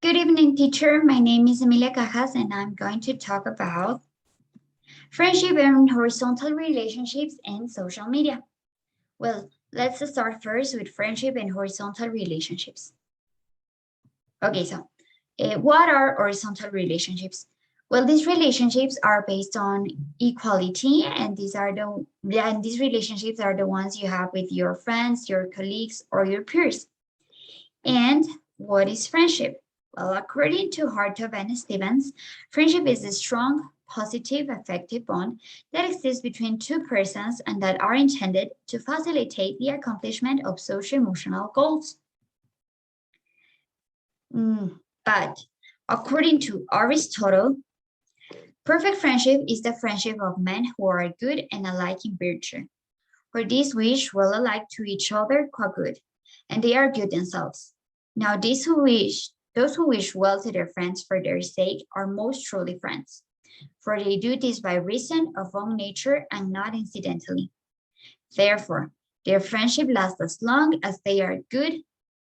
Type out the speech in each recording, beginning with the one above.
Good evening, teacher. My name is EMILIA Cajas, and I'm going to talk about friendship and horizontal relationships in social media. Well, let's start first with friendship and horizontal relationships. Okay, so what are horizontal relationships? Well, these relationships are based on equality, and these relationships are the ones you have with your friends, your colleagues, or your peers. And what is friendship? Well, according to Hartov and Stevens, friendship is a strong, positive, affective bond that exists between two persons and that are intended to facilitate the accomplishment of social-emotional goals. But according to Aristotle, perfect friendship is the friendship of men who are good and alike in virtue, for these wish well alike to each other qua good, and they are good themselves. Now, those who wish well to their friends for their sake are most truly friends, for they do this by reason of own nature and not incidentally. Therefore, their friendship lasts as long as they are good,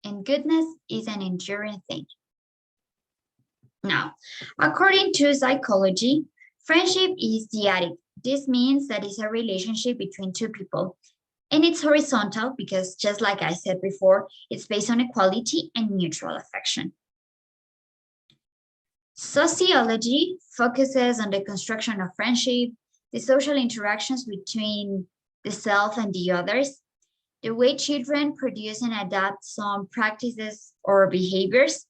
and goodness is an enduring thing. Now, according to psychology, friendship is dyadic. This means that it's a relationship between two people, and it's horizontal because, just like I said before, it's based on equality and mutual affection. Sociology focuses on the construction of friendship, the social interactions between the self and the others, the way children produce and adapt some practices or behaviors,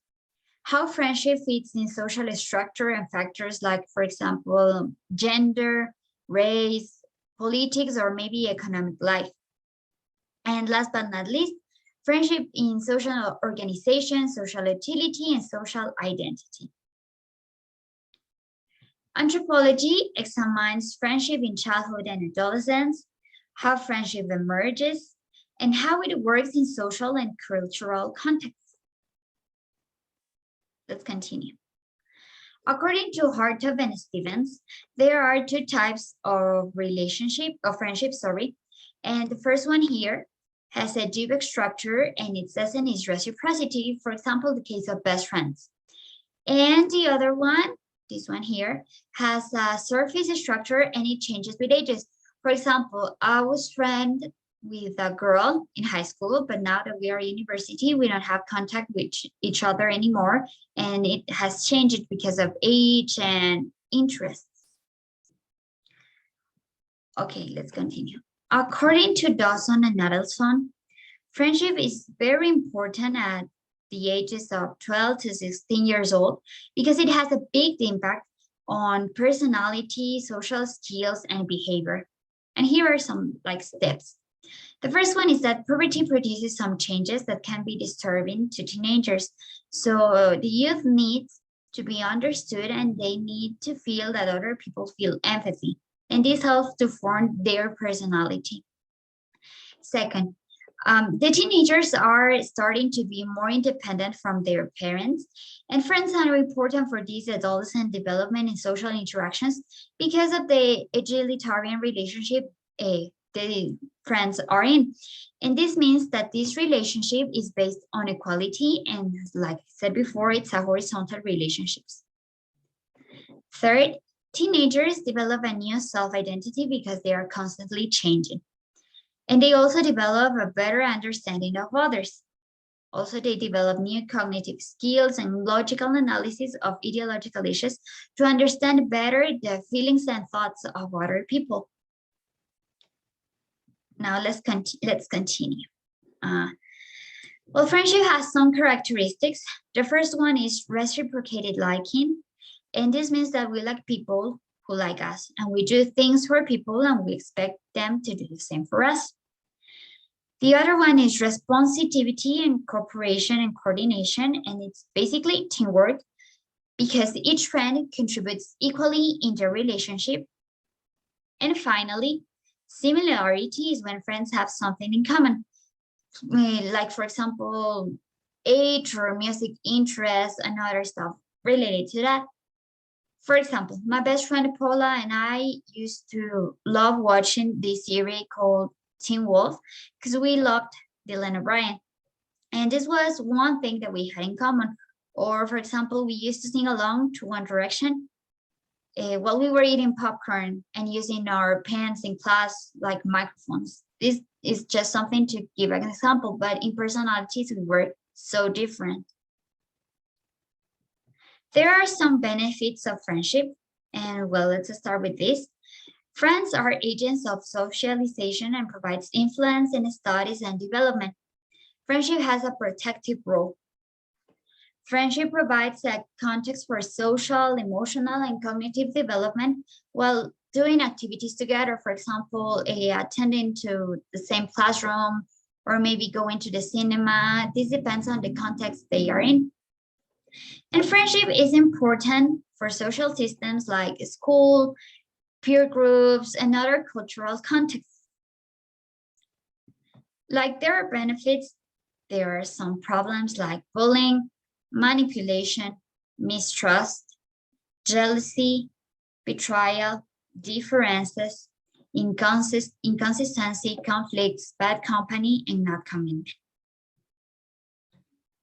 how friendship fits in social structure and factors like, for example, gender, race, politics, or maybe economic life. And last but not least, friendship in social organization, social utility, and social identity. Anthropology examines friendship in childhood and adolescence, how friendship emerges, and how it works in social and cultural contexts. Let's continue. According to Hartov and Stevens, there are two types of friendship, and the first one here has a deep structure and it doesn't is reciprocity, for example, the case of best friends. And the other one, this one here, has a surface structure and it changes with ages. For example, I was friend with a girl in high school, but now that we are at university, we don't have contact with each other anymore, and it has changed because of age and interests. Okay, let's continue. According to Dawson and Adelson, friendship is very important at the ages of 12 to 16 years old because it has a big impact on personality, social skills, and behavior. And here are some steps. The first one is that puberty produces some changes that can be disturbing to teenagers. So the youth needs to be understood and they need to feel that other people feel empathy. And this helps to form their personality. Second, the teenagers are starting to be more independent from their parents, and friends are important for this adolescent development in social interactions because of the egalitarian relationship the friends are in. And this means that this relationship is based on equality, and like I said before, it's a horizontal relationships. Third, teenagers develop a new self-identity because they are constantly changing. And they also develop a better understanding of others. Also, they develop new cognitive skills and logical analysis of ideological issues to understand better the feelings and thoughts of other people. Now, let's continue. Well, friendship has some characteristics. The first one is reciprocated liking. And this means that we like people who like us, and we do things for people and we expect them to do the same for us. The other one is responsivity and cooperation and coordination, and it's basically teamwork because each friend contributes equally in the relationship. And finally, similarity is when friends have something in common, like for example, age or music interests and other stuff related to that. For example, my best friend Paula and I used to love watching this series called Teen Wolf because we loved Dylan O'Brien. And this was one thing that we had in common. Or for example, we used to sing along to One Direction while we were eating popcorn and using our pens in class like microphones. This is just something to give an example, but in personalities, we were so different. There are some benefits of friendship, and well, let's start with this. Friends are agents of socialization and provides influence in studies and development. Friendship has a protective role. Friendship provides a context for social, emotional, and cognitive development while doing activities together, for example, attending to the same classroom or maybe going to the cinema. This depends on the context they are in. And friendship is important for social systems like school, peer groups, and other cultural contexts. Like there are benefits, there are some problems like bullying, manipulation, mistrust, jealousy, betrayal, differences, inconsistency, conflicts, bad company, and not commitment.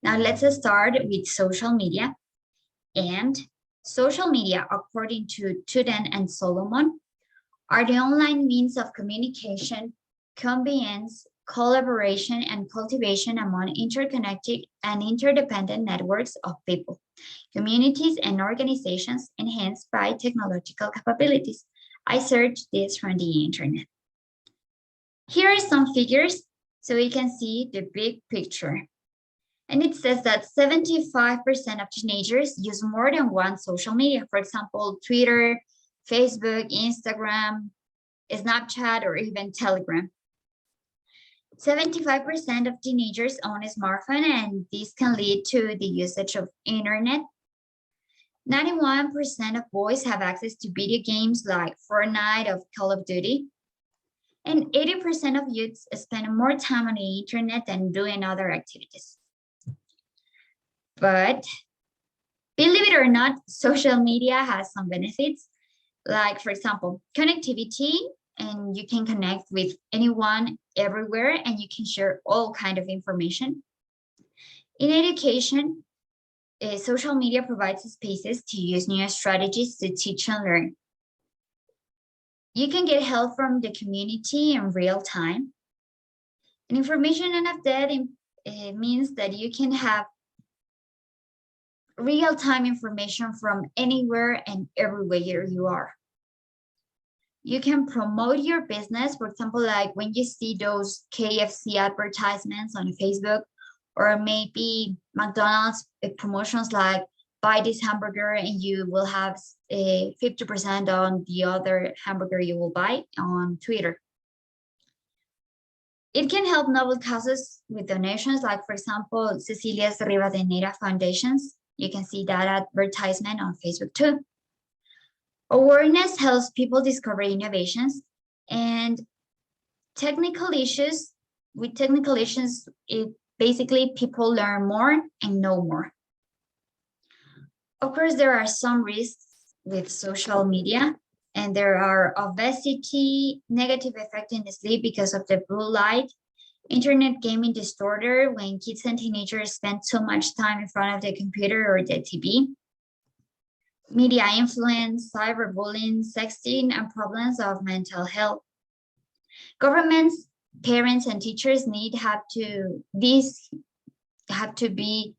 Now let's start with social media. And social media, according to Tuden and Solomon, are the online means of communication, convenience, collaboration, and cultivation among interconnected and interdependent networks of people, communities, and organizations enhanced by technological capabilities. I searched this from the internet. Here are some figures so we can see the big picture. And it says that 75% of teenagers use more than one social media. For example, Twitter, Facebook, Instagram, Snapchat, or even Telegram. 75% of teenagers own a smartphone, and this can lead to the usage of internet. 91% of boys have access to video games like Fortnite or Call of Duty. And 80% of youths spend more time on the internet than doing other activities. But believe it or not, social media has some benefits, like, for example, connectivity, and you can connect with anyone everywhere, and you can share all kinds of information. In education, social media provides spaces to use new strategies to teach and learn. You can get help from the community in real time. And information and of that means that you can have real-time information from anywhere and everywhere you are. You can promote your business, for example, like when you see those KFC advertisements on Facebook, or maybe McDonald's promotions like buy this hamburger and you will have 50% on the other hamburger you will buy on Twitter. It can help noble causes with donations, like, for example, Cecilia's Rivadeneira Foundations. You can see that advertisement on Facebook too. Awareness helps people discover innovations, and technical issues, basically people learn more and know more. Of course, there are some risks with social media, and there are obesity, negative effect in the sleep because of the blue light, internet gaming disorder when kids and teenagers spend so much time in front of the computer or the TV, media influence, cyberbullying, sexting, and problems of mental health. Governments, parents, and teachers have to be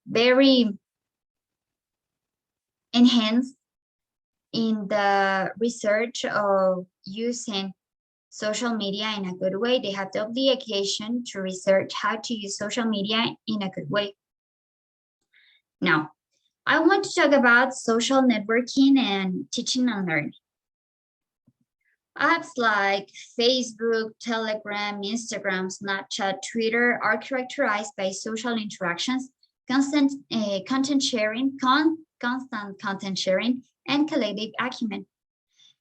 very enhanced in the research of using social media in a good way. They have the obligation to research how to use social media in a good way. Now, I want to talk about social networking and teaching and learning. Apps like Facebook, Telegram, Instagram, Snapchat, Twitter are characterized by social interactions, constant content sharing, constant content sharing, and collective acumen.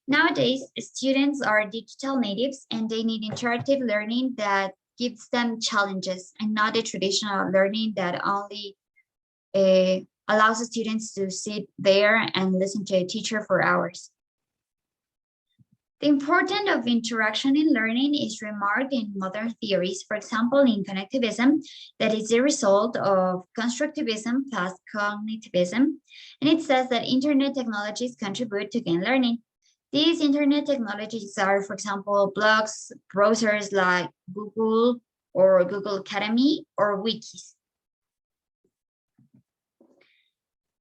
Nowadays, students are digital natives and they need interactive learning that gives them challenges and not the traditional learning that only allows the students to sit there and listen to a teacher for hours. The importance of interaction in learning is remarked in modern theories, for example, in connectivism, that is the result of constructivism plus cognitivism. And it says that internet technologies contribute to game learning. These internet technologies are, for example, blogs, browsers like Google or Google Academy or wikis.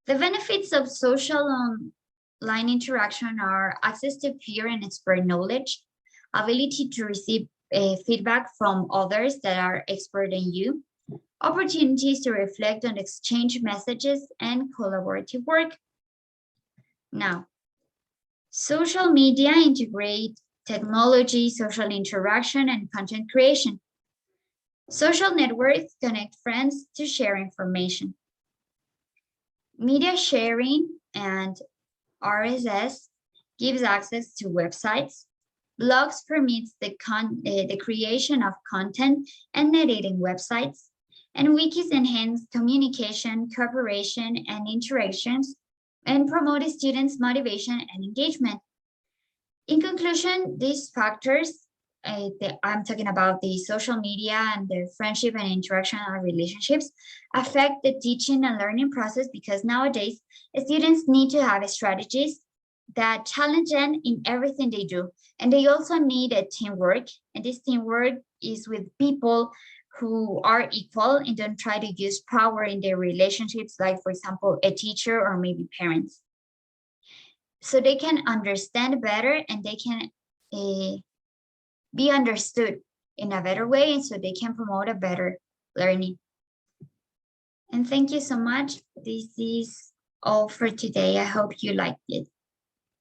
The benefits of social online interaction are access to peer and expert knowledge, ability to receive feedback from others that are expert in you, opportunities to reflect on exchange messages and collaborative work. Now, social media integrate technology, social interaction, and content creation. Social networks connect friends to share information. Media sharing and RSS gives access to websites. Blogs permits the creation of content and editing websites. And wikis enhance communication, cooperation, and interactions and promote students' motivation and engagement. In conclusion, these factors, I'm talking about the social media and the friendship and interaction and relationships, affect the teaching and learning process because nowadays students need to have strategies that challenge them in everything they do. And they also need a teamwork. And this teamwork is with people who are equal and don't try to use power in their relationships, like, for example, a teacher or maybe parents. So they can understand better and they can be understood in a better way, and so they can promote a better learning. And thank you so much. This is all for today. I hope you liked it.